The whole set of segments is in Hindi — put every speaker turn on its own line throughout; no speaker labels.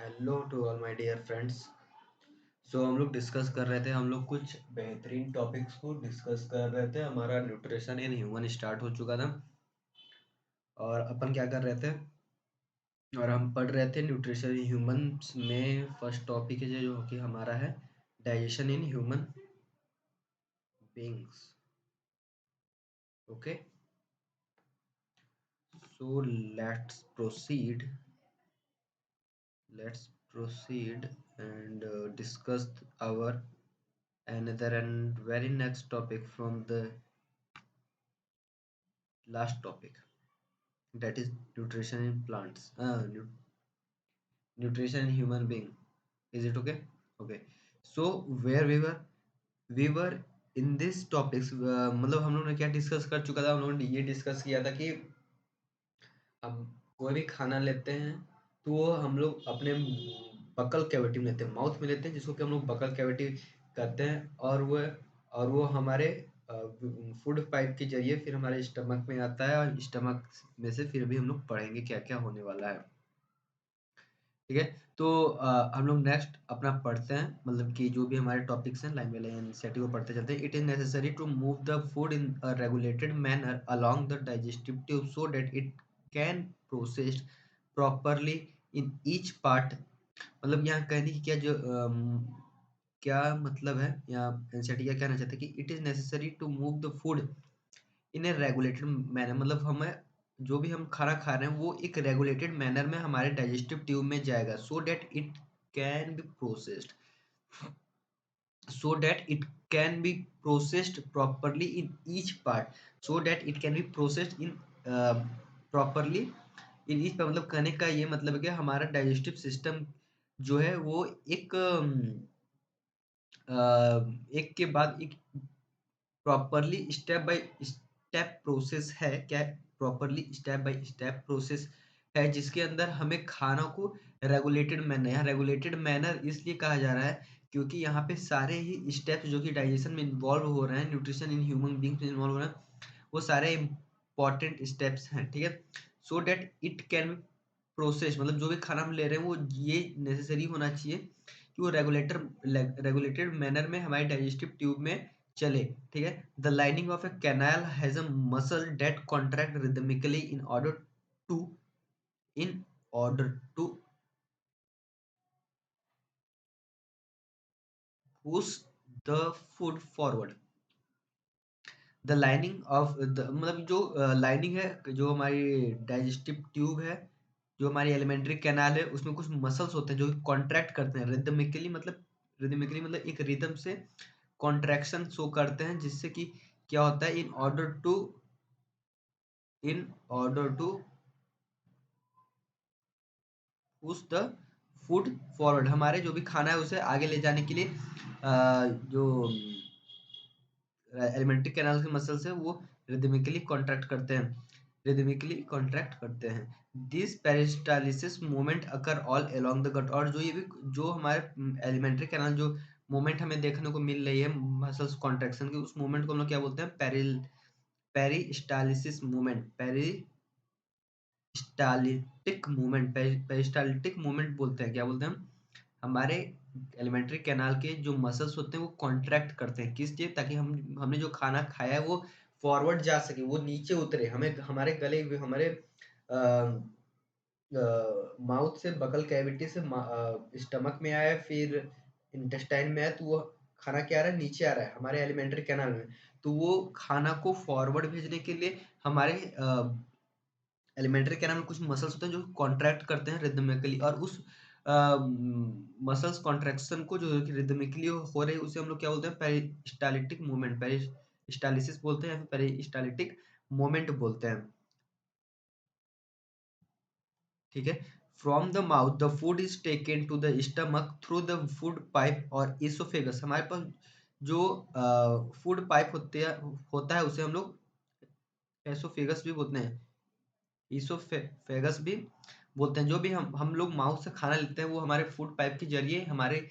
Hello to all my dear friends. हम लोग डिस्कस कर रहे थे, हम लोग कुछ बेहतरीन टॉपिक्स को डिस्कस कर रहे थे। हमारा न्यूट्रिशन इन ह्यूमन स्टार्ट हो चुका था और अपन क्या कर रहे थे और हम पढ़ रहे थे न्यूट्रिशन इन ह्यूमंस में फर्स्ट टॉपिक है जो कि हमारा है digestion in human beings. Okay, so let's proceed let's proceed and discuss our another and very next topic from the last topic, that is nutrition in plants, nutrition in human being. Is it okay? Okay, so where we were in this topics, मतलब हम लोग ने क्या डिस्कस कर चुका था। हम लोगों ने ये डिस्कस किया था कि हम कोई भी खाना लेते हैं तो वो हम लोग अपने बकल कैविटी में लेते हैं, माउथ में लेते हैं, जिसको कि हम लोग बकल कैविटी करते हैं। और वो हमारे फूड पाइप के जरिए फिर हमारे स्टमक में आता है और स्टमक में से फिर भी हम लोग पढ़ेंगे क्या क्या होने वाला है। ठीक है, तो हम लोग नेक्स्ट अपना पढ़ते हैं, मतलब कि जो भी हमारे टॉपिक्स हैं लाइन बाय लाइन इनिशिएटिव पढ़ते चलते हैं। It is necessary to move the food in a regulated manner along the digestive tube so that it can processed properly in each part. मतलब यहाँ कहने की क्या जो क्या मतलब है, यहाँ एनसीईआरटी क्या कहना चाहते हैं कि it is necessary to move the food in a regulated manner. मतलब हमें जो भी हम खाना खा रहे हैं वो एक रेगुलेटेड मैनर में हमारे डाइजेस्टिव ट्यूब में जाएगा, सो that it can be processed so that it can be processed properly in each part so that it can be processed in properly in each part। मतलब कहने का ये मतलब है कि हमारा डाइजेस्टिव सिस्टम जो है वो एक के बाद एक properly step by step process है। क्या properly step by step process है जिसके अंदर हमें खाना को रेगुलेटेड मैनर, यहाँ रेगुलेटेड मैनर इसलिए कहा जा रहा है क्योंकि यहाँ पे सारे ही स्टेप्स जो कि डाइजेशन में इन्वॉल्व हो रहे हैं, न्यूट्रिशन इन ह्यूमन बींग्स में इन्वॉल्व हो रहे हैं, वो सारे इंपॉर्टेंट स्टेप्स हैं। ठीक है, सो दैट इट कैन प्रोसेस, मतलब जो भी खाना हम ले रहे हैं वो ये नेसेसरी होना चाहिए कि वो रेगुलेटेड मैनर में हमारे डाइजेस्टिव ट्यूब में चले। ठीक है, the lining of a canal has a muscle that contract rhythmically to in order to push the food forward. The lining of the, मतलब जो लाइनिंग है, जो हमारी डाइजेस्टिव ट्यूब है, जो हमारी एलिमेंट्री कैनाल है, उसमें कुछ मसल्स होते हैं जो कॉन्ट्रैक्ट करते हैं रिदमिकली मतलब एक रिदम से कॉन्ट्रैक्शन शो करते हैं, जिससे कि क्या होता है, in order to push the food forward. हमारे जो भी खाना है उसे आगे ले जाने के लिए जो एलिमेंट्री कैनाल के मसल्स है वो रिदमिकली कॉन्ट्रैक्ट करते हैं this peristalsis movement occur all along the gut. और जो ये भी जो हमारे एलिमेंट्री कैनाल जो मूवमेंट हमें देखने को मिल रही है मसल्स कॉन्ट्रैक्शन की, उस मूवमेंट को हम लोग क्या बोलते हैं, पेरिस्टालिसिस मूवमेंट, पेरिस्टालिटिक मूवमेंट बोलते हैं। क्या बोलते हैं हम, हमारे एलिमेंट्री कैनाल के जो मसल्स होते हैं वो कॉन्ट्रैक्ट करते हैं, किस लिए, ताकि हमने जो खाना खाया है वो फॉरवर्ड जा सके, वो नीचे उतरे, हमें हमारे गले हमारे माउथ से बकल कैविटी से स्टमक में आया, फिर इंटेस्टाइन में आया, तो वो खाना क्या आ रहा है, नीचे आ रहा है हमारे एलिमेंट्री कैनाल में। तो वो खाना को फॉरवर्ड भेजने के लिए हमारे एलिमेंट्री कैनाल में कुछ मसल्स होते हैं जो कॉन्ट्रैक्ट करते हैं रिदमिकली, और उस मसल्स कॉन्ट्रैक्शन को जो कि रिदमिकली हो रही है उसे हम लोग क्या बोलते हैं, पेरिस्टालिटिक मूवमेंट, पेरिस्टालिसिस बोलते हैं या फिर पेरिस्टालिटिक मूवमेंट बोलते हैं। ठीक है, from the mouth the food is taken to the stomach through the food pipe और इसोफेगस। हमारे पास जो फूड पाइप होता है उसे हम लोग एसोफेगस भी बोलते हैं, इसोफेगस भी बोलते हैं। जो भी हम लोग माउथ से खाना लेते हैं वो हमारे फूड पाइप के जरिए हमारे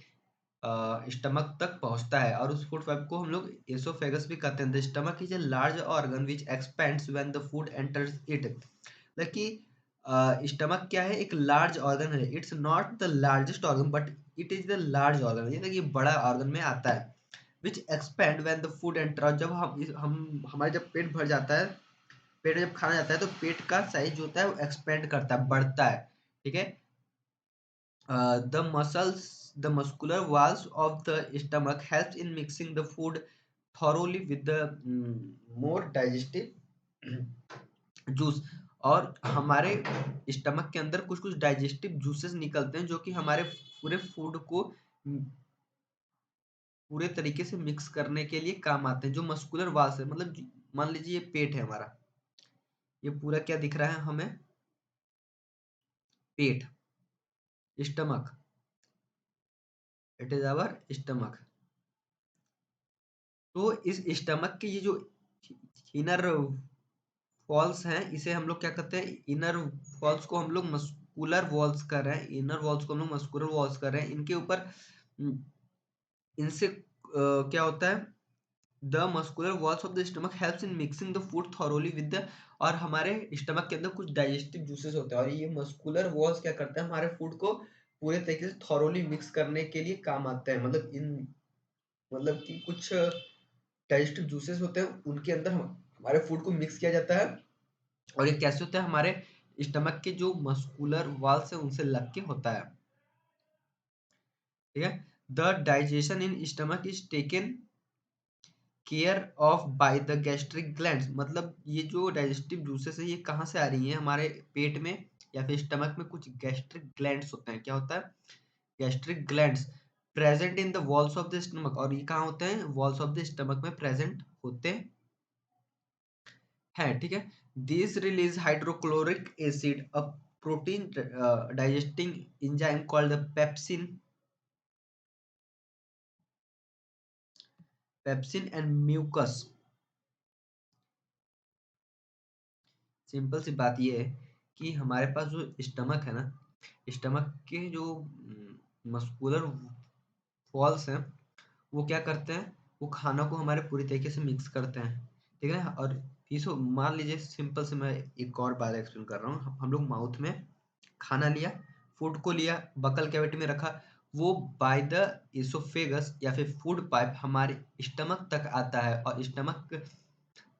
स्टमक तक पहुंचता है, और उस फूड पाइप को हम लोग एसोफेगस भी कहते हैं। The stomach is a large organ which expands when the food enters it. Stomach क्या है, एक लार्ज ऑर्गन है, it's not the largest organ but it is the large organ, ये देखिए बड़ा ऑर्गन में आता है, which expand when the food enter, जब हम हमारे जब पेट भर जाता है, पेट में जब खाना जाता है तो पेट का साइज जो होता है वो एक्सपेंड करता है, बढ़ता है, ठीक है। The muscular walls of the stomach helps in mixing the food thoroughly with the more digestive juice. और हमारे स्टमक के अंदर कुछ कुछ डाइजेस्टिव जूसेस निकलते हैं जो कि हमारे पूरे फूड को पूरे तरीके से मिक्स करने के लिए काम आते हैं। जो मस्कुलर वाल्स है, मतलब मान लीजिए ये पेट है हमारा, ये पूरा क्या दिख रहा है हमें, पेट, stomach, it is our stomach. तो इस स्टमक के ये जो इनर वॉल्स हैं, इसे हम लोग क्या कहते हैं, इनर वॉल्स को हम लोग मस्कुलर वॉल्स कर रहे हैं, इनर वॉल्स को हम लोग मस्कुलर वॉल्स कर रहे हैं। इनके ऊपर इनसे क्या होता है, the muscular walls of the stomach helps in mixing the food thoroughly with the, और हमारे स्टमक के अंदर कुछ डाइजेस्टिव जूसेस होते हैं और ये मस्कुलर वॉल्स क्या करते हैं, हमारे फूड को पूरे तरीके से थॉरोली मिक्स करने के लिए काम आते हैं। मतलब कि कुछ डाइजेस्टिव जूसेस होते हैं, उनके अंदर हमारे फूड को मिक्स किया जाता है, और ये कैसे होता है, हमारे स्टमक के जो मस्कुलर वाल्स है उनसे लग के होता है, ठीक है। The digestion in stomach is taken care of by the gastric glands, मतलब ये जो डाइजेस्टिव जूसेस है ये कहाँ से आ रही है, हमारे पेट में या फिर स्टमक में कुछ गैस्ट्रिक ग्लैंड्स होते हैं। क्या होता है, gastric glands present in the walls of the stomach, और ये कहाँ होते हैं, वॉल्स ऑफ द स्टमक में प्रेजेंट होते हैं, ठीक है। This release hydrochloric acid, a protein digesting enzyme called pepsin and mucus. Simple सी बात ये है कि हमारे पास जो स्टमक है ना, स्टमक के जो मस्कुलर वॉल्स हैं वो क्या करते हैं, वो खाना को हमारे पूरी तरीके से मिक्स करते हैं, ठीक है ना। और इसको मान लीजिए, सिंपल से मैं एक और बात एक्सप्लेन कर रहा हूँ, हम लोग माउथ में खाना लिया, फूड को लिया, बकल कैविटी में रखा, वो बाय द इसोफेगस या फिर फूड पाइप हमारे स्टमक तक आता है, और स्टमक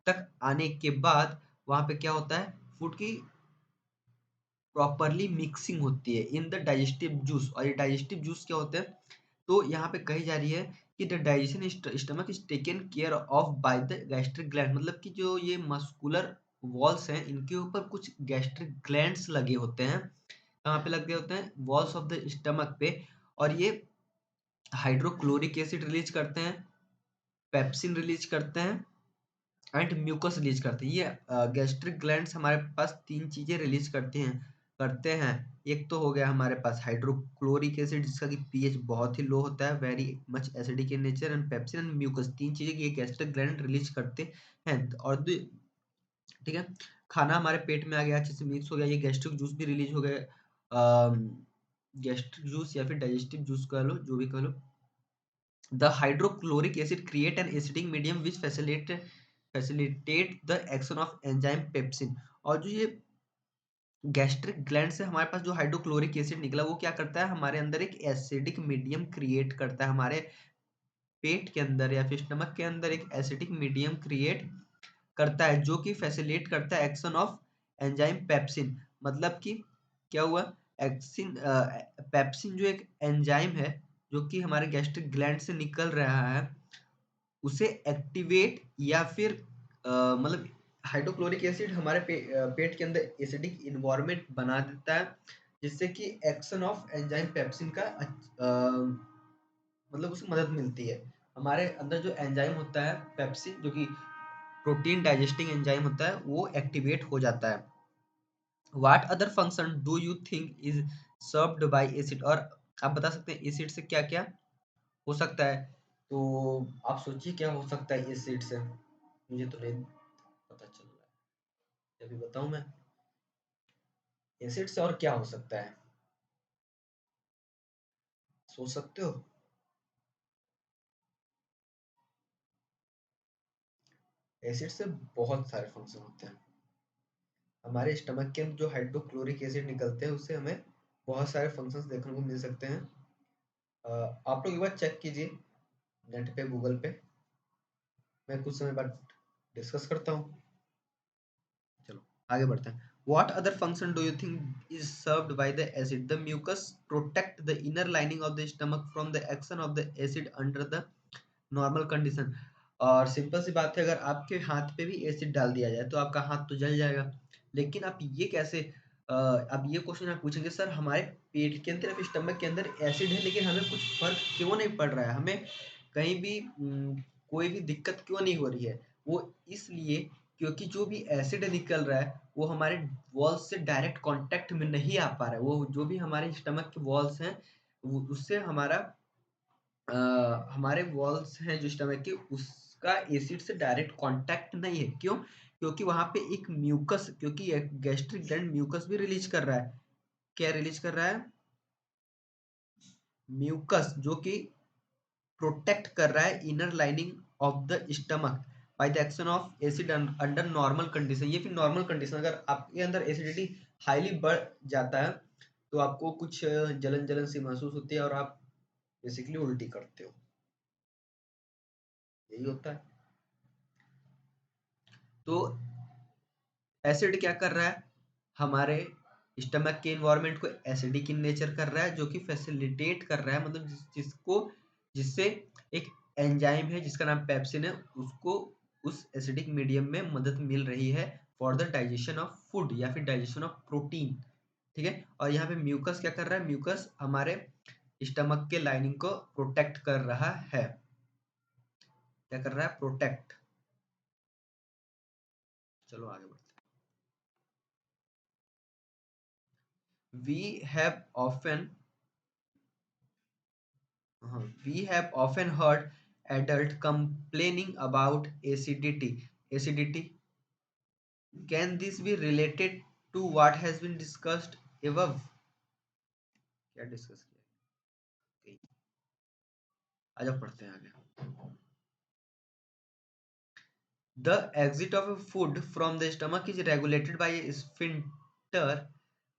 तक आने के बाद वहां पे क्या होता है, फूड की प्रॉपरली मिक्सिंग होती है इन द डाइजेस्टिव जूस, और ये डाइजेस्टिव जूस क्या होते हैं, तो यहाँ पे कही जा रही है कि the digestion stomach is taken care of by the gastric gland, मतलब कि जो ये मस्कुलर वॉल्स हैं इनके ऊपर कुछ गैस्ट्रिक ग्लैंड्स लगे होते हैं। कहाँ पे लगे होते हैं, वॉल्स ऑफ द स्टमक पे, और ये हाइड्रोक्लोरिक एसिड रिलीज करते हैं, पेप्सिन रिलीज करते हैं एंड म्यूकस रिलीज करते हैं। ये गैस्ट्रिक ग्लैंड्स हमारे पास तीन चीजें रिलीज करते हैं। एक तो हो गया हमारे पास हाइड्रोक्लोरिक एसिड जिसका कि पीएच बहुत ही लो होता है, very much acidic in nature, and pepsin and mucus, तीन चीजें ये गैस्ट्रिक ग्लैंड रिलीज करते हैं। और ठीक है, खाना हमारे पेट में आ गया, अच्छे से मिक्स हो गया, ये गैस्ट्रिक जूस भी रिलीज हो गए, गैस्ट्रिक जूस या फिर डाइजेस्टिव जूस कह लो, जो भी कह लो। The hydrochloric acid create an acidic medium which facilitate the action of enzyme pepsin। और जो ये गैस्ट्रिक ग्लैंड से हमारे पास जो हाइड्रोक्लोरिक एसिड निकला वो क्या करता है, हमारे अंदर एक एसिडिक मीडियम क्रिएट करता है, हमारे पेट के अंदर या फिर स्टमक के अंदर एक एसिडिक मीडियम क्रिएट करता है, जो कि फैसिलिटेट करता है एक्शन ऑफ एंजाइम पेप्सिन। मतलब कि क्या हुआ, एक्सिन पेप्सिन जो एक एंजाइम है जो कि हमारे गैस्ट्रिक ग्लैंड से निकल रहा है, उसे एक्टिवेट या फिर मतलब हाइड्रोक्लोरिक एसिड हमारे पेट के अंदर एसिडिक इन्वायरमेंट बना देता है, जिससे कि एक्शन ऑफ एंजाइम पेप्सिन का मतलब उसे मदद मिलती है। हमारे अंदर जो एंजाइम होता है पेप्सिन, जो कि प्रोटीन डाइजेस्टिंग एंजाइम होता है, वो एक्टिवेट हो जाता है। What other function do you think is served bye acid, और आप बता सकते हैं एसिड से क्या क्या हो सकता है, तो आप सोचिए क्या हो सकता है एसिड से, मुझे तो नहीं पता चल रहा है, अभी बताऊं मैं, एसिड से और क्या हो सकता है, सोच सकते हो। एसिड से बहुत सारे फंक्शन होते हैं। हमारे स्टमक के जो हाइड्रोक्लोरिक एसिड निकलते हैं उससे हमें बहुत सारे फंक्शंस देखने को मिल सकते हैं। आप लोग एक बार चेक कीजिए नेट पे, गूगल पे। मैं कुछ समय बाद डिस्कस करता हूँ। चलो आगे बढ़ते हैं। What other function do you think is served by the acid? The mucus protect the inner lining of the stomach from the action of the acid under the normal condition. और सिंपल सी बात है, अगर आपके हाथ पे भी एसिड डाल दिया जाए तो आपका हाथ तो जल जाएगा। लेकिन आप ये कैसे, अब ये क्वेश्चन आप पूछेंगे सर हमारे पेट के अंदर, स्टमक के अंदर एसिड है लेकिन हमें कुछ फर्क क्यों नहीं पड़ रहा है, हमें कहीं भी कोई भी दिक्कत क्यों नहीं हो रही है? वो इसलिए क्योंकि जो भी एसिड निकल रहा है वो हमारे वॉल्स से डायरेक्ट कांटेक्ट में नहीं आ पा रहा है। वो जो भी हमारे स्टमक के वॉल्स हैं उससे हमारे वॉल्स हैं जो स्टमक के, उसका एसिड से डायरेक्ट कांटेक्ट नहीं है। क्यों? क्योंकि वहां पे एक म्यूकस, क्योंकि गैस्ट्रिक ग्लैंड म्यूकस भी रिलीज कर रहा है। क्या रिलीज कर रहा है? म्यूकस, जो कि प्रोटेक्ट कर रहा है inner lining of the stomach by the action of acid under normal condition. ये फिर नॉर्मल कंडीशन, अगर आपके अंदर एसिडिटी हाईली बढ़ जाता है तो आपको कुछ जलन जलन सी महसूस होती है और आप बेसिकली उल्टी करते हो, यही होता है। तो एसिड क्या कर रहा है? हमारे स्टमक के इन्वायरमेंट को एसिडिक इन नेचर कर रहा है, जो कि फैसिलिटेट कर रहा है, मतलब जिससे एक एंजाइम है जिसका नाम पेप्सिन है, उसको उस एसिडिक मीडियम में मदद मिल रही है for the digestion of food या फिर डाइजेशन ऑफ प्रोटीन। ठीक है। और यहाँ पे म्यूकस क्या कर रहा है? म्यूकस हमारे स्टमक के लाइनिंग को प्रोटेक्ट कर रहा है। क्या कर रहा है? प्रोटेक्ट। चलो आगे बढ़ते हैं। We have often heard adult complaining about acidity. Acidity. Can this be related to what has been discussed above? क्या डिस्कस किया? Okay. आजा पढ़ते हैं आगे। The exit of a food from the stomach is regulated by a sphincter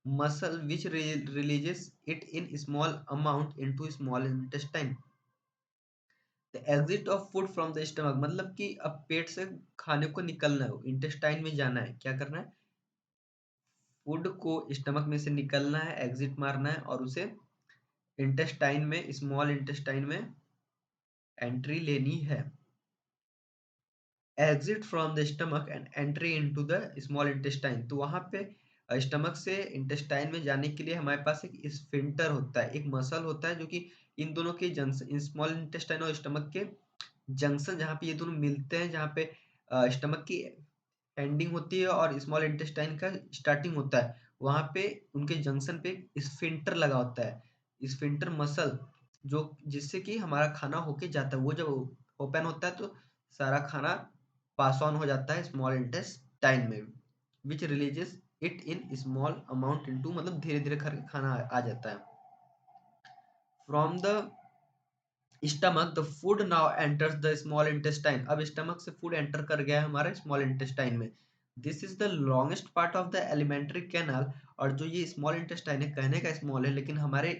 muscle which releases it in small amount into small intestine. The exit of food from the stomach, मतलब कि अब पेट से खाने को निकलना है, इंटेस्टाइन में जाना है। क्या करना है? फूड को स्टमक में से निकलना है, एग्जिट मारना है और उसे इंटेस्टाइन में, स्मॉल इंटेस्टाइन में एंट्री लेनी है। Exit from the stomach and entry into the small intestine, तो वहां पे स्टमक से इंटेस्टाइन में जाने के लिए हमारे पास एक स्फिंक्टर होता है, एक मसल होता है जो कि इन दोनों के जंक्शन, स्मॉल इंटेस्टाइन और स्टमक के जंक्शन, जहाँ पे ये दोनों मिलते हैं, जहाँ पे स्टमक की एंडिंग होती है और स्मॉल इंटेस्टाइन का स्टार्टिंग होता है, वहां पे उनके जंक्शन पे स्फिंक्टर लगा होता है, स्फिंक्टर मसल, जो जिससे कि हमारा खाना होके जाता है। वो जब ओपन होता है तो सारा खाना पास ऑन हो जाता है स्मॉल इंटेस्टाइन में, which releases it in small amount into, मतलब धीरे धीरे करके खाना आ जाता है। From the stomach the food now enters the small intestine, अब स्टमक से फूड एंटर कर गया है हमारे स्मॉल इंटेस्टाइन में। This is the longest part of the alimentary canal, और जो ये स्मॉल इंटेस्टाइन है, कहने का स्मॉल है लेकिन हमारे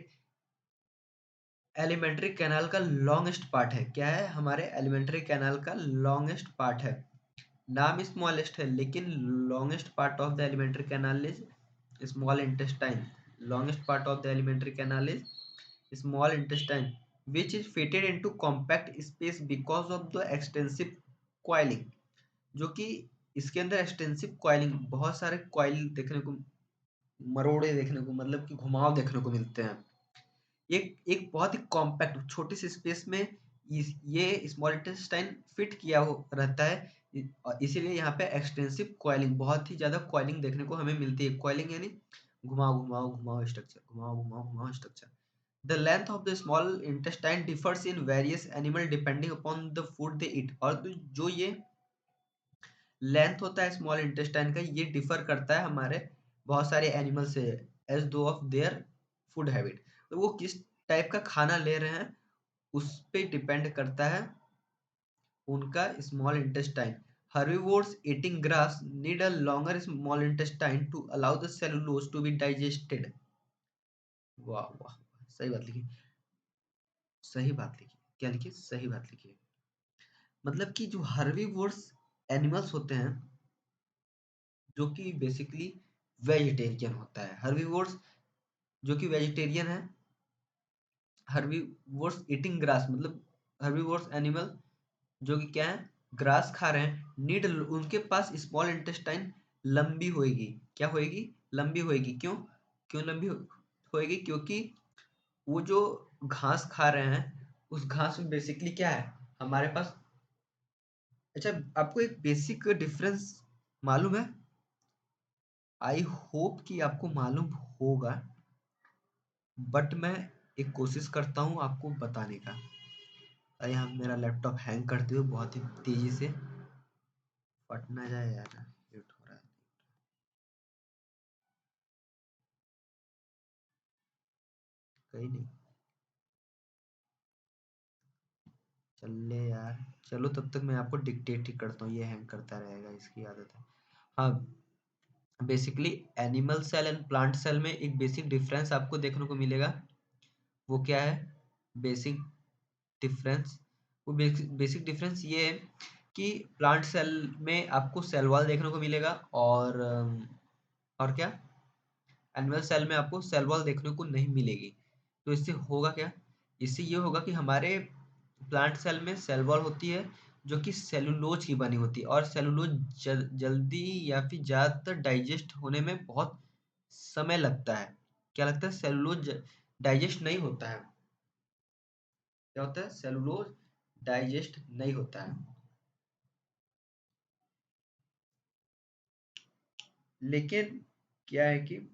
एलिमेंट्री कैनाल का लॉन्गेस्ट पार्ट है। क्या है? हमारे एलिमेंट्री कैनाल का लॉन्गेस्ट पार्ट है। नाम स्मॉलेस्ट है लेकिन longest part of the alimentary canal is small intestine. Longest part of the alimentary canal is small intestine which is fitted into compact space because of the extensive coiling, जो कि इसके अंदर एक्सटेंसिव कॉइलिंग, बहुत सारे कॉइल देखने को, मरोड़े देखने को, मतलब कि घुमाव देखने को मिलते हैं। एक एक बहुत ही कॉम्पैक्ट छोटी सी स्पेस में ये स्मॉल इंटेस्टाइन फिट किया हो रहता है, और इसीलिए यहाँ पे एक्सटेंसिव कॉइलिंग, बहुत ही ज्यादा कॉइलिंग देखने को हमें मिलती है। कॉइलिंग यानी घुमाव घुमाव घुमाव स्ट्रक्चर, घुमाव घुमाव घुमाव structure. The length of the small intestine differs in various animal depending upon the food they eat, और जो ये लेंथ होता है स्मॉल इंटेस्टाइन का, ये डिफर करता है हमारे बहुत सारे एनिमल से, एज दो ऑफ देयर फूड हैबिट। तो वो किस टाइप का खाना ले रहे हैं उस पे डिपेंड करता है उनका small intestine. herbivores eating grass need a longer small intestine to allow the cellulose to be digested. वाह वाह, सही बात लिखी, सही बात लिखी, क्या लिखी, सही बात लिखी। मतलब कि जो हर्बीवोर्स एनिमल्स होते हैं जो कि बेसिकली वेजिटेरियन होता है, हर्बीवोर्स जो कि वेजिटेरियन है, हर्बीवोर्स ईटिंग ग्रास मतलब हर्बीवोर्स एनिमल जो कि क्या है, ग्रास खा रहे हैं, नीड उनके पास स्मॉल इंटेस्टाइन लंबी होएगी, क्या होएगी, लंबी होएगी। क्यों, क्यों लंबी होएगी, क्योंकि वो जो घास खा रहे हैं उस घास में बेसिकली क्या है हमारे पास। अच्छा, आपको एक बेसिक डिफरेंस मालूम है, आई होप कि आपको मालूम होगा, बट मैं एक कोशिश करता हूँ आपको बताने का। अरे यहाँ मेरा लैपटॉप हैंग करते हुए बहुत ही तेजी से फट ना जाए यार, हीट हो रहा है। कहीं नहीं, चल ले यार, चलो तब तक मैं आपको डिक्टेट ही करता हूँ, ये हैंग करता रहेगा, इसकी आदत है। हाँ, basically animal cell and plant cell में एक बेसिक डिफरेंस आपको देखने को मिलेगा। वो क्या है बेसिक डिफरेंस, वो बेसिक डिफरेंस ये है कि प्लांट सेल में आपको सेल वॉल देखने को मिलेगा, और क्या, एनिमल सेल में आपको सेल वॉल देखने को नहीं मिलेगी। तो इससे होगा क्या, इससे ये होगा कि हमारे प्लांट सेल में सेल वॉल होती है जो कि सेलुलोज की बनी होती है, और सेलुलोज जल्दी या फिर ज़्यादातर डाइजेस्ट होने में बहुत समय लगता है। क्या लगता है, सेलुलोज डाइजेस्ट नहीं होता है। क्या होता है, सेलुलोज डाइजेस्ट नहीं होता है। लेकिन क्या है कि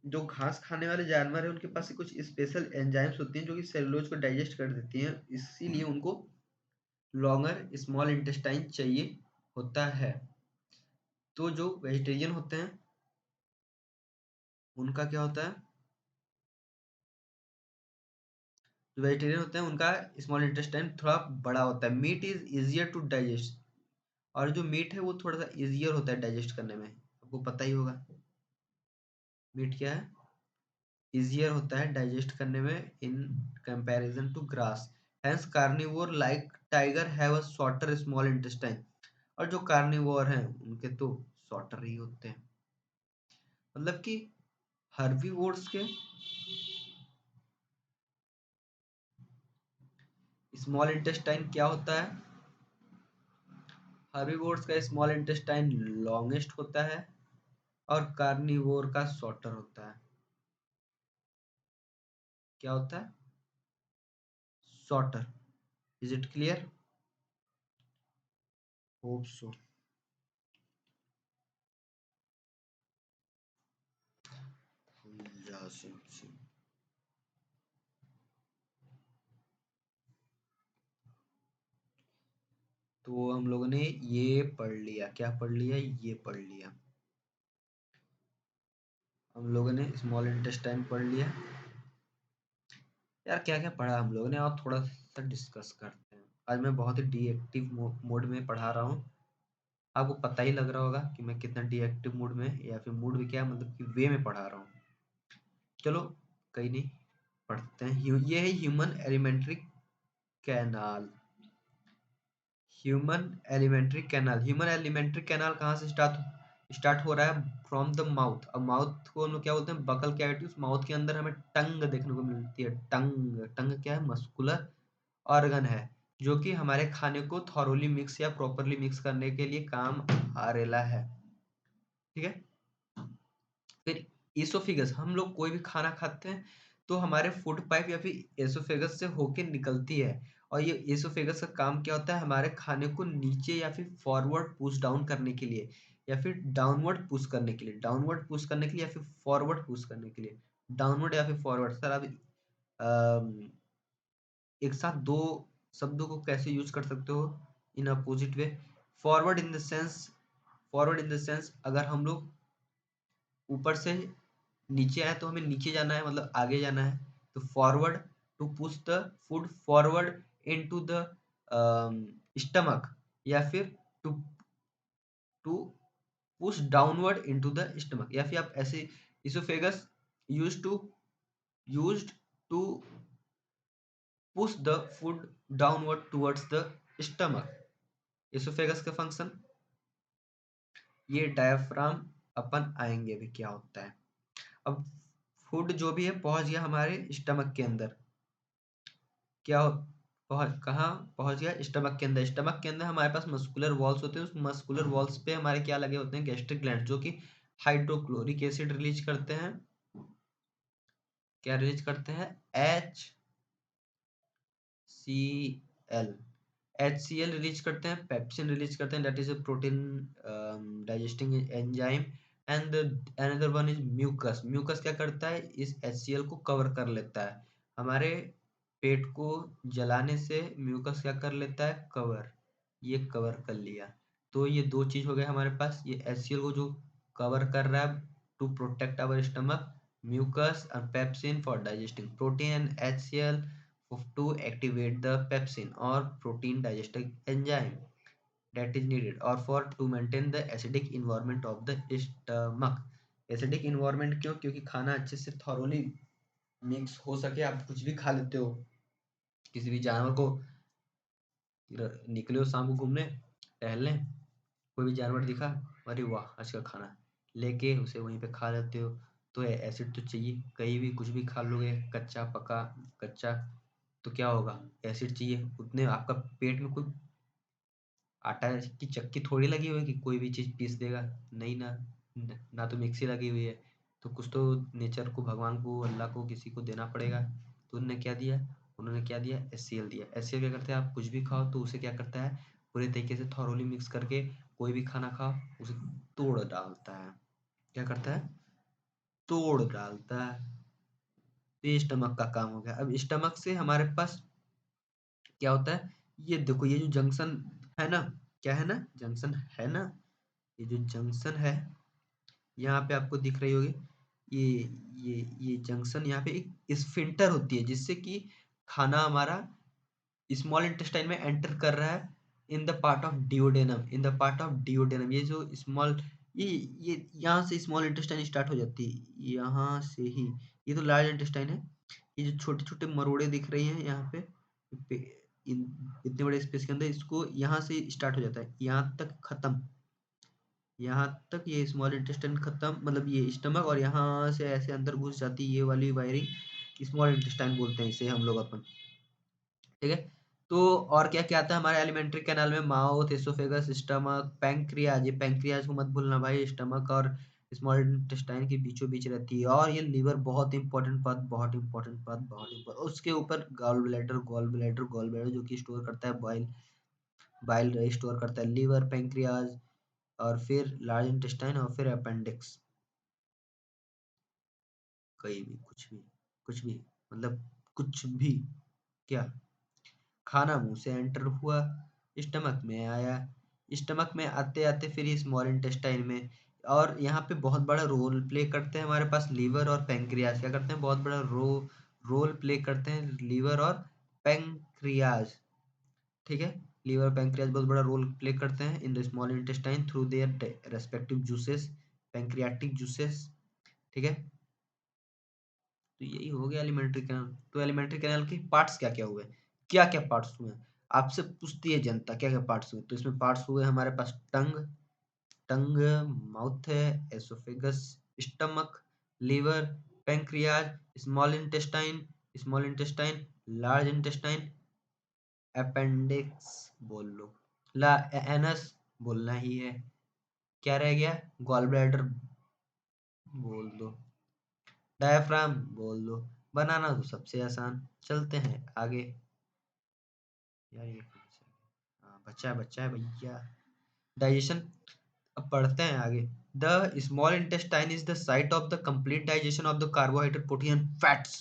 जो घास खाने वाले जानवर है उनके पास कुछ स्पेशल एंजाइम्स होती हैं जो कि सेलुलोज को डाइजेस्ट कर देती हैं, इसीलिए उनको लॉन्गर स्मॉल इंटेस्टाइन चाहिए होता है। तो जो वेजिटेरियन होते हैं उनका क्या होता है, जो वेजिटेरियन होते हैं उनका स्मॉल इंटेस्टाइन थोड़ा बड़ा होता है। Meat is easier to digest, और जो मीट है वो थोड़ा सा इजियर होता है डाइजेस्ट करने में, आपको पता ही होगा। मीट क्या है, इजियर होता है डाइजेस्ट करने में in comparison to grass. Hence carnivore like tiger have a shorter small intestine, और जो कार्निवोर हैं उनके तो शॉर्टर ही होते हैं। मतलब कि हर्बीवोर्स के स्मॉल इंटेस्टाइन क्या होता है, हर्बीवोर्स का स्मॉल इंटेस्टाइन लॉन्गेस्ट होता है और कार्निवोर का शॉर्टर होता है। क्या होता है, shorter. Is it clear, hope so. तो हम लोगों ने ये पढ़ लिया, क्या पढ़ लिया, ये पढ़ लिया, हम लोगों ने स्मॉल इंटेस्टाइन पढ़ लिया। यार क्या क्या पढ़ा हम लोगों ने, और थोड़ा सा डिस्कस करते हैं। आज मैं बहुत ही डीएक्टिव मोड में पढ़ा रहा हूँ, आपको पता ही लग रहा होगा कि मैं कितना डीएक्टिव मूड में, या फिर मूड में क्या मतलब कि वे में पढ़ा रहा हूँ। चलो कहीं नहीं, पढ़ते हैं। ये है human alimentary canal, human alimentary canal. Human alimentary canal कहाँ से स्टार्ट हो रहा है, फ्रॉम द माउथ। अब माउथ को हम लोग क्या बोलते हैं, बकल कैविटी। उस माउथ के अंदर हमें टंग देखने को मिलती है। टंग, टंग क्या है, मस्कुलर ऑर्गन है जो कि हमारे खाने को थॉरोली मिक्स या प्रॉपरली मिक्स करने के लिए काम आ रेला है, ठीक है। फिर एसोफेगस, हम लोग कोई भी खाना खाते हैं तो हमारे फूड पाइप या फिर एसोफेगस से होके निकलती है, और ये एसोफेगस का काम क्या होता है, हमारे खाने को नीचे या फिर फॉरवर्ड पुश डाउन करने के लिए, या फिर डाउनवर्ड पुश करने के लिए, डाउनवर्ड पुश करने के लिए, या फिर फॉरवर्ड पुश करने के लिए। डाउनवर्ड या फिर फॉरवर्ड, सर आप एक साथ दो शब्दों को कैसे यूज कर सकते हो in opposite way. Forward in the sense, forward in the sense अगर हम लोग ऊपर से नीचे आए तो हमें नीचे जाना है, मतलब आगे जाना है, तो forward to push the food forward into the stomach, या फिर to to push downward into the stomach, या फिर आप ऐसे oesophagus used to push the food downward towards the stomach. Oesophagus का फंक्शन, ये डायफ्राम अपन आएंगे भी क्या होता है। अब फूड जो भी है पहुंच गया हमारे स्टमक के अंदर, क्या कहाँ पहुंच गया, स्टमक के अंदर। स्टमक के अंदर हमारे पास मस्कुलर वॉल्स होते हैं, उस मस्कुलर वॉल्स पे हमारे क्या लगे होते हैं, गैस्ट्रिक ग्लैंड, जो कि हाइड्रोक्लोरिक एसिड रिलीज करते हैं। क्या रिलीज करते हैं, HCl, HCl रिलीज करते हैं, पेप्सिन रिलीज करते हैं, that is a protein digesting enzyme. And another one is mucus. Mucus क्या करता है, इस HCl को कवर कर लेता है। हमारे पेट को जलाने से म्यूकस क्या कर लेता है, कवर, ये कवर कर लिया। तो ये दो चीज हो गए हमारे पास, ये HCl को जो कवर कर रहा है to protect our stomach, mucus और pepsin for digesting protein, and HCl to activate the pepsin or protein digestive enzyme that is needed or for to maintain the acidic environment of the stomach। Acidic environment क्यों, क्योंकि खाना अच्छे से थॉरोली मिक्स हो सके। आप कुछ भी खा लेते हो, किसी भी जानवर को, निकले हो शाम को घूमने टहलने, कोई भी जानवर दिखा, अरे वाह आज का खाना, लेके उसे वहीं पे खा लेते हो। तो एसिड तो चाहिए, कहीं भी कुछ भी खा लोगे, कच्चा पका, कच्चा, तो क्या होगा, एसिड चाहिए। उतने आपका पेट में कोई आटा की चक्की थोड़ी लगी हुई है कि कोई भी चीज़ पीस देगा, नहीं ना, ना तो मिक्सी लगी हुई है। तो कुछ तो नेचर को, भगवान को, अल्लाह को, किसी को देना पड़ेगा। तो उन्होंने क्या दिया, उन्होंने क्या दिया, HCl दिया। HCl क्या करते हैं, आप कुछ भी खाओ तो उसे क्या करता है, पूरे तरीके से थॉरोली मिक्स करके कोई भी खाना खाओ उसे तोड़ डालता है। क्या करता है, तोड़ डालता है। तो ये स्टमक का काम हो गया। अब स्टमक से हमारे पास क्या होता है, ये देखो, ये जो जंक्शन है ना, क्या है ना, जंक्शन है ना, ये जो जंक्शन है यहाँ पे आपको दिख रही होगी, ये ये जंक्शन, यहाँ पे एक स्फिंक्टर होती है जिससे कि खाना हमारा स्मॉल इंटेस्टाइन में एंटर कर रहा है in the part of duodenum, in the part of duodenum. ये जो स्मॉल, ये यहाँ से स्मॉल इंटेस्टाइन स्टार्ट हो जाती है, यहाँ से ही। ये तो लार्ज इंटेस्टाइन है। ये जो छोटे छोटे मरोड़े दिख रही हैं यहाँ पे इन इतने बड़े स्पेस के अंदर, इसको यहाँ से स्टार्ट हो जाता है, यहाँ तक खत्म, यहाँ तक ये स्मॉल इंटेस्टाइन खत्म, मतलब ये स्टमक, और यहाँ से ऐसे अंदर घुस जाती है ये वाली वायरिंग, स्मॉल इंटेस्टाइन बोलते हैं इसे हम लोग अपन। ठीक है, तो और क्या क्या आता है हमारे एलिमेंट्री कैनाल में, माउथ, एसोफेगस, स्टमक, पैंक्रियाज। ये पैंक्रियाज को मत भूलना भाई, स्टमक और स्मॉल इंटेस्टाइन के बीचों बीच रहती है। और ये लीवर, बहुत इंपॉर्टेंट पद, बहुत इंपॉर्टेंट पद, बहुत इंपॉर्टेंट। उसके ऊपर gall bladder, gall bladder, gall bladder जो कि स्टोर करता है बाइल, बाइल स्टोर करता है। लीवर, पैंक्रियाज, और फिर लार्ज इंटेस्टाइन, और फिर अपेंडिक्स। कहीं भी कुछ भी, कुछ भी, मतलब कुछ भी, क्या, खाना मुंह से एंटर हुआ, स्टमक में आया, स्टमक में आते आते फिर स्मॉल इंटेस्टाइन में। और यहाँ पे बहुत बड़ा रोल प्ले करते हैं हमारे पास लीवर और पैंक्रियाज। क्या करते हैं, बहुत बड़ा रोल प्ले करते हैं लीवर और पैंक्रियाज। ठीक है, लीवर, पैंक्रियाज बहुत बड़ा रोल प्ले करते हैं in the small intestine through their respective juices, pancreatic juices. ठीक है, तो यही हो गया एलिमेंट्री कैनाल। तो एलिमेंट्री कैनाल के पार्ट्स क्या क्या हुए, क्या क्या पार्ट्स हुए, आपसे पूछती है जनता क्या क्या पार्ट्स हुए। तो इसमें पार्ट्स हुए हमारे पास टंग, टंग, माउथ है, oesophagus, stomach, liver, pancreas, small intestine, small intestine, large intestine, appendix बोल लो, ला एनस बोलना ही है, क्या रह गया, गॉल ब्लैडर बोल दो, डायफ्राम बोल दो। बनाना तो सबसे आसान, चलते हैं आगे। यार ये कौन सा है? हाँ, बच्चा है भैया। डाइजेशन, अब पढ़ते हैं आगे। The small intestine is the site of the complete digestion of the carbohydrate, protein and fats.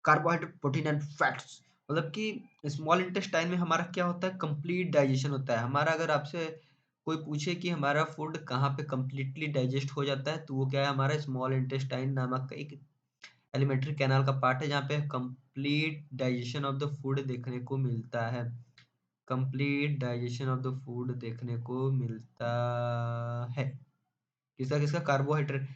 Carbohydrate, protein and fats, मतलब कि स्मॉल इंटेस्टाइन में हमारा क्या होता है, कंप्लीट डाइजेशन होता है हमारा। अगर आपसे कोई पूछे कि हमारा फूड कहाँ पे कंप्लीटली डाइजेस्ट हो जाता है, तो वो क्या है, हमारा स्मॉल इंटेस्टाइन नामक का एक एलिमेंट्री कैनाल का पार्ट है, जहाँ पे complete digestion of the food देखने को मिलता है। Complete digestion of the food देखने को मिलता है। किसका किसका? Carbohydrate,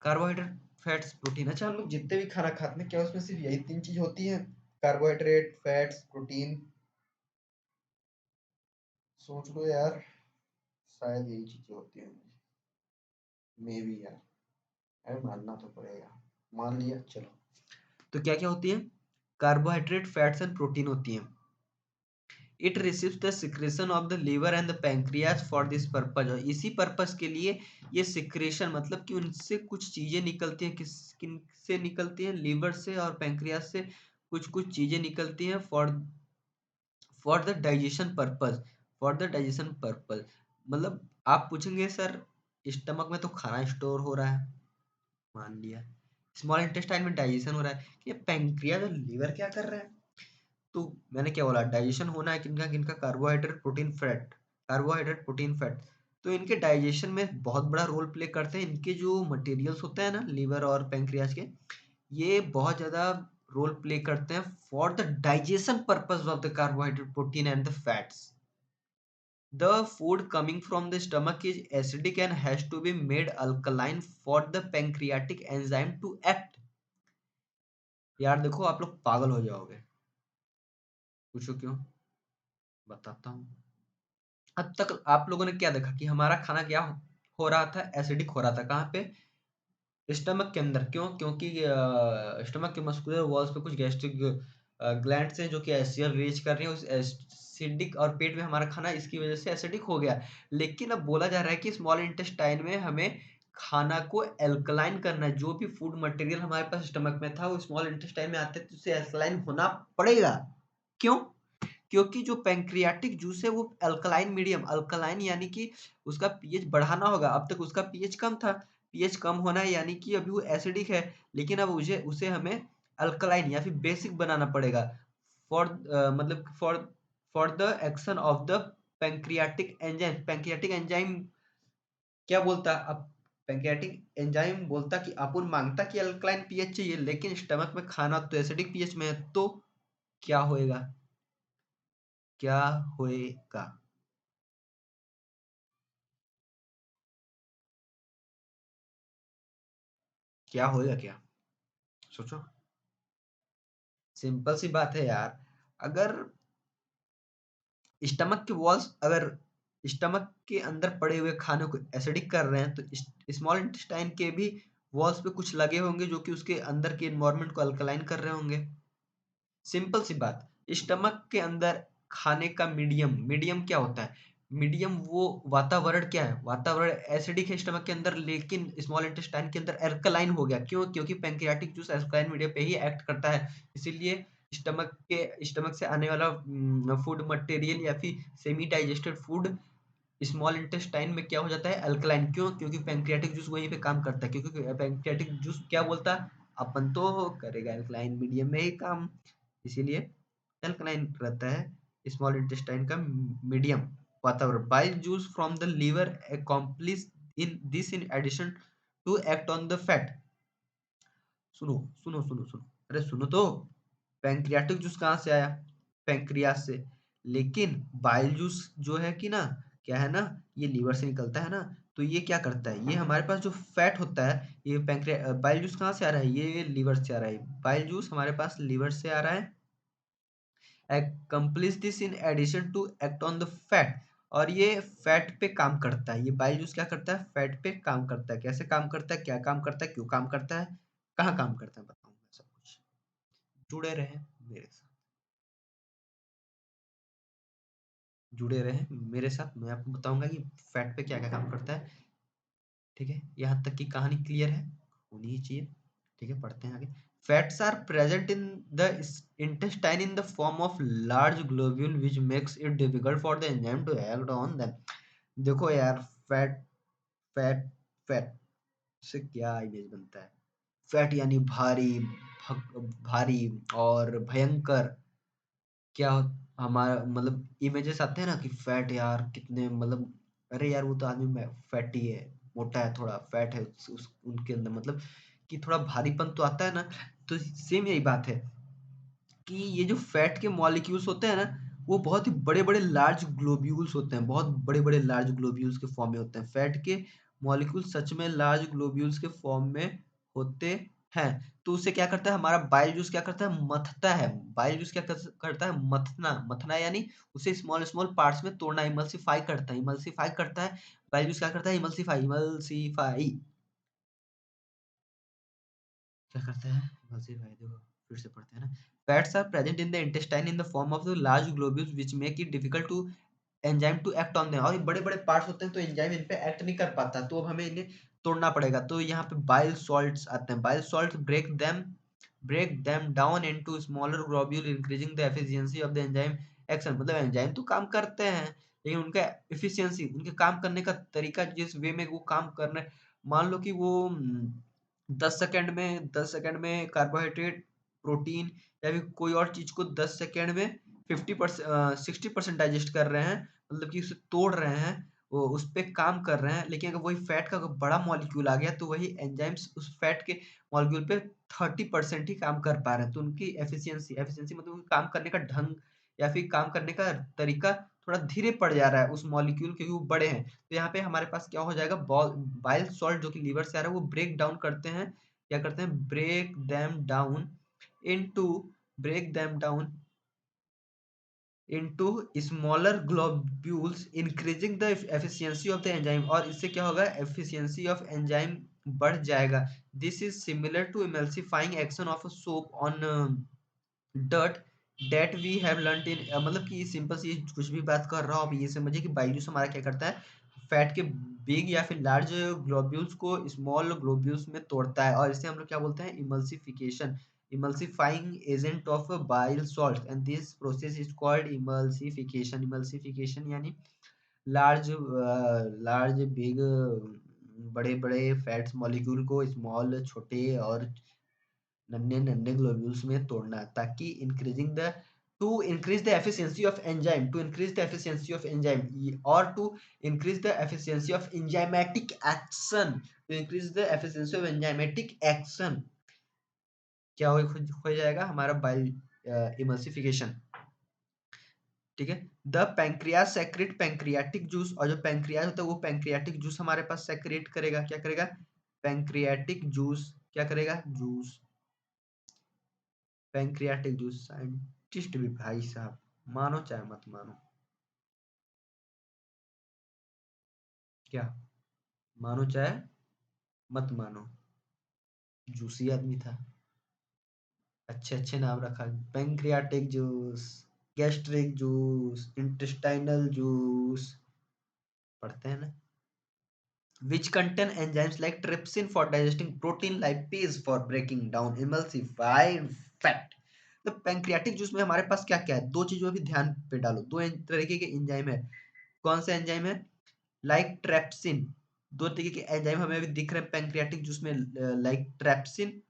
carbohydrate, fats, protein. अच्छा, हम लोग जितने भी खाना खाते हैं क्या उसमें सिर्फ यही तीन चीज होती है? Carbohydrate, fats, protein. सोच लो यार, शायद यही चीजें होती हैं। मे बी यार, अरे मानना तो पड़ेगा। मान लिया, चलो। तो क्या क्या होती है? कार्बोहाइड्रेट, फैट्स एंड प्रोटीन होती है। It receives the secretion of the liver and the pancreas for this purpose. और इसी पर्पज के लिए ये सिक्रेशन, मतलब कि उनसे कुछ चीजें निकलती हैं। किन से निकलती हैं? लीवर से और पैंक्रियाज से कुछ कुछ चीजें निकलती हैं for the digestion purpose. For the digestion purpose मतलब आप पूछेंगे सर स्टमक में तो खाना स्टोर हो रहा है, मान लिया। स्मॉल इंटेस्टाइन में डाइजेशन हो रहा है, ये पैंक्रियाज और लीवर क्या कर रहे हैं? तो मैंने क्या बोला? डाइजेशन होना है किनका किनका? Carbohydrate, protein, fat. Carbohydrate, protein, fat. तो इनके डाइजेशन में बहुत बड़ा रोल प्ले करते हैं। इनके जो मटेरियल्स होते हैं ना लीवर और पैंक्रियाज के, ये बहुत ज्यादा रोल प्ले करते हैं for the digestion purpose of the carbohydrate, protein and the fats. The food coming from the stomach is acidic and has to be made alkaline for the pancreatic enzyme to act। यार देखो, आप लोग पागल हो जाओगे। पूछो क्यों? बताता हूँ। अब तक आप लोगों ने क्या देखा कि हमारा खाना क्या हो रहा था? एसिडिक हो रहा था। कहाँ पे? स्टमक के अंदर। क्यों? क्योंकि स्टमक के मस्कुलर वॉल्स पे कुछ गैस्ट्रिक ग्लैंड्स हैं जो कि एसिड रिलीज कर रही हैं उस एसिडिक, और पेट में हमारा खाना इसकी वजह से एसिडिक हो गया। लेकिन अब बोला जा रहा है कि स्मॉल इंटेस्टाइन में हमें खाना को एल्कलाइन करना है। जो भी फूड मटेरियल हमारे पास स्टमक में था वो स्मॉल इंटेस्टाइन में आते हैं तो उसे एल्कलाइन होना पड़ेगा। क्यों? क्योंकि जो पैंक्रियाटिक जूस है वो अल्कलाइन मीडियम, अल्कलाइन यानी कि उसका पीएच बढ़ाना होगा। अब तक उसका पीएच कम था, पीएच कम होना है यानी कि अभी वो एसिडिक है। लेकिन अब उसे उसे हमें अल्कलाइन या फिर बेसिक बनाना पड़ेगा फॉर मतलब for the action of the pancreatic enzyme. Pancreatic enzyme क्या बोलता? अब पैंक्रियाटिक एंजाइम बोलता कि अपन मांगता कि अल्कलाइन पीएच चाहिए, लेकिन स्टमक में खाना तो एसिडिक पीएच में है, तो क्या होएगा? क्या होएगा? क्या होएगा क्या? सोचो। सिंपल सी बात है यार। अगर स्टमक के वॉल्स, अगर स्टमक के अंदर पड़े हुए खाने को एसिडिक कर रहे हैं तो स्मॉल इंटेस्टाइन के भी वॉल्स पे कुछ लगे होंगे जो कि उसके अंदर के एनवायरनमेंट को अल्कलाइन कर रहे होंगे। सिंपल सी बात। स्टमक के अंदर खाने का मीडियम, मीडियम क्या होता है? मीडियम वो वातावरण क्या है? वातावरण एसिडिक है स्टमक के अंदर, लेकिन स्मॉल इंटेस्टाइन के अंदर अल्कलाइन हो गया। क्यों? क्योंकि पैंक्रियाटिक जूस अल्कलाइन मीडियम पे ही एक्ट करता है। इसीलिए स्टमक से आने वाला फूड मटेरियल या फिर semi digested food small intestine में क्या हो जाता है? अल्कलाइन। क्यों? क्योंकि पैंक्रियाटिक जूस वहीं पे काम करता है। क्योंकि पैंक्रियाटिक जूस क्या बोलता है? अपन तो करेगा अल्कलाइन मीडियम में ही काम, इसीलिए अल्कलाइन रहता है स्मॉल इंटेस्टाइन का मीडियम, वातावरण। Bile juice from the liver accomplish in this in addition to act on the fat. सुनो सुनो सुनो सुनो, अरे सुनो तो। पैंक्रियाटिक जूस कहाँ से आया? पैंक्रियास से। लेकिन बाइल जूस जो है कि ना, क्या है ना, ये लीवर से निकलता है ना। तो ये क्या करता है? ये हमारे पास जो फैट होता है, ये पैंक्रिया बाइल जूस कहाँ से आ रहा है? ये लीवर से आ रहा है। बाइल जूस हमारे पास लीवर से आ रहा है। accomplish this in addition to act on the fat। और ये फैट पे काम करता है। ये बाइल जूस क्या करता है? फैट पे काम करता है। कैसे काम करता है? क्या काम करता है? क्यों काम करता है? कहाँ काम करता है? बताऊंगा सब कुछ। जुड़े रहे मेरे साथ, जुड़े रहे मेरे साथ, मैं आपको बताऊंगा कि फैट पे क्या क्या काम करता है। ठीक है, यहाँ तक की कहानी क्लियर है, होनी ही चाहिए। ठीक है, पढ़ते हैं आगे। Fats are present in the intestine in the form of large globule which makes it difficult for the enzyme to act on them। देखो यार, फैट फैट फैट से क्या इमेज बनता है? फैट यानी भारी, भारी और भयंकर। क्या हमारा मतलब इमेजेस आते हैं ना कि फैट यार कितने मतलब, अरे यार वो तो आदमी में फैटी है, मोटा है, थोड़ा फैट है उनके अंदर, मतलब कि थोड़ा भारीपन तो आता है ना। तो सेम यही बात है कि ये जो फैट के मॉलिक्यूल्स होते हैं ना, वो बहुत ही बड़े-बड़े लार्ज ग्लोब्यूल्स होते हैं, बहुत बड़े-बड़े लार्ज ग्लोब्यूल्स के फॉर्म में होते हैं। फैट के मॉलिक्यूल सच में लार्ज ग्लोब्यूल्स के फॉर्म में होते हैं। तो उससे क्या करता है, हमारा बाइल जूस क्या करता है, मथता है। बाइल जूस क्या करता है, मथना। मथना यानी उसे स्मॉल स्मॉल पार्ट्स में तोड़ना, इमल्सिफाई करता है। इमल्सिफाई करता है, बाइल जूस क्या करता है, इमल्सिफाई इमल्सिफाई क्या करता है, इमल्सिफाई। देखो फिर से पढ़ते हैं ना। Fats are present in the intestine in the form of the large globules which make it difficult to enzyme to act on them. और ये बड़े-बड़े पार्ट्स होते हैं तो एंजाइम इन पे एक्ट नहीं कर पाता, तो अब हमें इन्हें तोड़ना पड़ेगा। तो यहाँ पे बाइल सॉल्ट्स आते हैं। Bile salts break them down into smaller globule increasing the efficiency of the enzyme action. मतलब एंजाइम तो काम करते हैं, लेकिन उनका एफिशिएंसी, उनके काम करने का तरीका, जिस वे में वो काम कर रहे हैं, मान लो कि वो 10 सेकंड में कार्बोहाइड्रेट, प्रोटीन या फिर कोई और चीज को 10 सेकंड में 50% 60% डाइजेस्ट कर रहे हैं, मतलब कि उसे तोड़ रहे हैं, वो उस पे काम कर रहे हैं। लेकिन अगर वही फैट का अगर बड़ा मॉलिक्यूल आ गया तो वही एंजाइम्स उस फैट के मॉलिक्यूल पे 30% ही काम कर पा रहे हैं। तो उनकी एफिशिएंसी एफिशिएंसी मतलब उनके काम करने का ढंग या फिर काम करने का तरीका थोड़ा धीरे पड़ जा रहा है उस मॉलिक्यूल, क्योंकि वो बड़े हैं। तो यहाँ पे हमारे पास क्या हो जाएगा, बाइल सॉल्ट जो कि लीवर से आ रहा है वो ब्रेक डाउन करते हैं। क्या करते हैं, into break them down into smaller globules increasing the efficiency of the enzyme. और इससे क्या होगा, एफिशिएंसी ऑफ एंजाइम बढ़ जाएगा। This is similar to emulsifying action of soap on dirt that we have learned in. मतलब कि सिंपल सी कुछ भी बात कर रहा हूँ, आप ये समझिए कि बाइजूस हमारा क्या करता है, फैट के बिग या फिर लार्ज ग्लोब्यूल्स को स्मॉल ग्लोब्यूल्स में तोड़ता है, और इसे हम लोग क्या बोलते हैं, emulsification, emulsifying agent of bile salt, and this process is called emulsification. Emulsification यानी लार्ज लार्ज बिग बड़े बड़े फैट्स मॉलिक्यूल को स्मॉल छोटे और नन्हे नन्हे ग्लोब्यूल्स में तोड़ना, ताकि increasing the to increase the efficiency of enzyme, to increase the efficiency of enzyme, और to increase the efficiency of enzymatic action, to increase the efficiency of enzymatic action क्या हो जाएगा हमारा बाइल इमल्सिफिकेशन। ठीक है। The pancreas secrete pancreatic juice, और जो पैंक्रियास होता है वो पैंक्रियाटिक जूस हमारे पास सेक्रेट करेगा। क्या करेगा, पैंक्रियाटिक जूस क्या करेगा, जूस, पैंक्रियाटिक जूस। साइंटिस्ट भी भाई साहब, मानो चाहे मत मानो। क्या, मानो चाहे मत मानो, जूसी आदमी था, अच्छे अच्छे नाम रखा, pancreatic juice, gastric juice, intestinal juice, पढ़ते हैं ना। which contain enzymes like trypsin for digesting protein, lipase for breaking down emulsified fat। तो पैंक्रियाटिक जूस में हमारे पास क्या क्या है, दो चीजों पे ध्यान पे डालो, दो तरीके के एंजाइम है। कौन से एंजाइम है, लाइक ट्रेप्सिन, दो तरीके के एंजाइम हमें अभी दिख रहे हैं पैंक्रियाटिक जूस में, लाइक ट्रेप्सिन,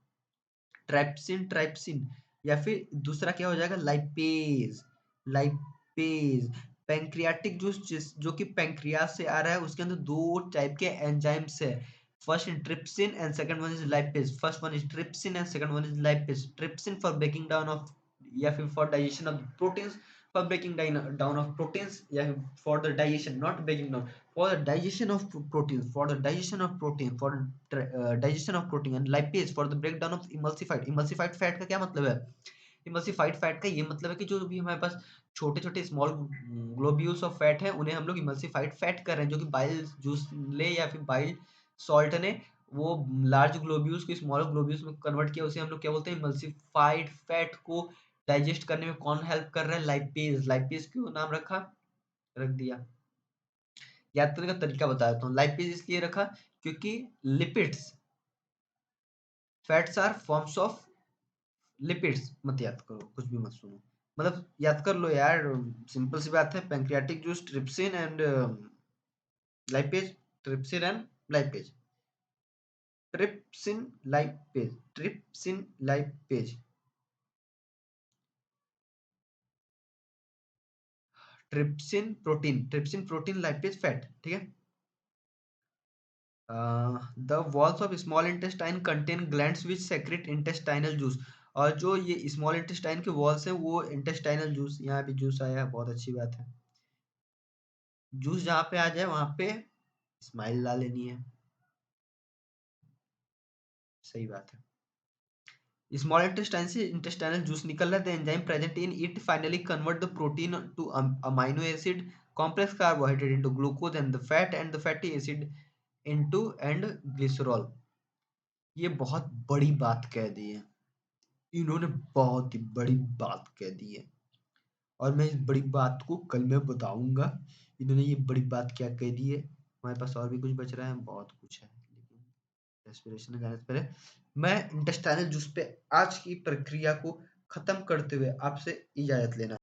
ट्राइप्सिन, या फिर दूसरा क्या हो जाएगा, लाइपेज, लाइपेज। पैंक्रियाटिक जूस जो कि पैंक्रियास से आ रहा है, उसके अंदर दो टाइप के एंजाइम्स है। First is trypsin and second one is lipase. First one is trypsin and second one is lipase. Trypsin for breaking down of या फिर for digestion of proteins, for breaking down of proteins, या for the digestion, not breaking down, for the digestion of proteins, for the digestion of protein, for digestion of protein, and lipase for the breakdown of emulsified fat। का क्या मतलब है, इमल्सिफाइड फैट का ये मतलब है कि जो भी हमारे पास छोटे छोटे स्मॉल ग्लोब्यूल्स ऑफ फैट है, उन्हें हम लोग इमल्सिफाइड फैट कर रहे हैं, जो कि बाइल जूस ले या फिर बाइल सॉल्ट ने वो लार्ज ग्लोब्यूल्स को स्मॉल ग्लोब्यूल्स में कन्वर्ट किया, उसे हम लोग क्या बोलते हैं, इमल्सिफाइड फैट को डाइजेस्ट करने में कौन हेल्प कर रहा है, लाइपेज। लाइपेज क्यों नाम रखा, रख दिया, याद करने का तरीका बता देता हूँ। लाइपेज इसलिए रखा क्योंकि lipids, fats are forms of lipids. मत याद करो, कुछ भी मत सुनो, मतलब याद कर लो यार, सिंपल सी बात है, pancreatic juice, trypsin and lipase, trypsin and lipase, trypsin lipase, trypsin lipase, trypsin protein lipase fat. ठीक है। The walls of small intestine contain glands which secrete intestinal juice। और जो ये स्मॉल इंटेस्टाइन के वॉल्स है वो इंटेस्टाइनल जूस, यहाँ भी जूस आया है, बहुत अच्छी बात है। जूस जहाँ पे आ जाए वहां पे स्माइल ला लेनी है, सही बात है। स्मॉल इंटेस्टाइन से इंटेस्टाइनल जूस निकल रहा है, the enzyme present in it finally convert the protein two amino acid, complex carbohydrate into glucose and the fat and the fatty acid into and glycerol. ये बहुत बड़ी बात कह दी है, इन्होंने बहुत ही बड़ी बात कह दी है, और मैं इस बड़ी बात को कल मैं बताऊंगा इन्होंने ये बड़ी बात क्या कह दी है। हमारे पास और भी कुछ बच रहा है, बहुत कुछ है, लेकिन रेस्पिरेशन गाने से पहले मैं इंटेस्टाइनल जूस पे आज की प्रक्रिया को खत्म करते हुए आपसे इजाजत लेना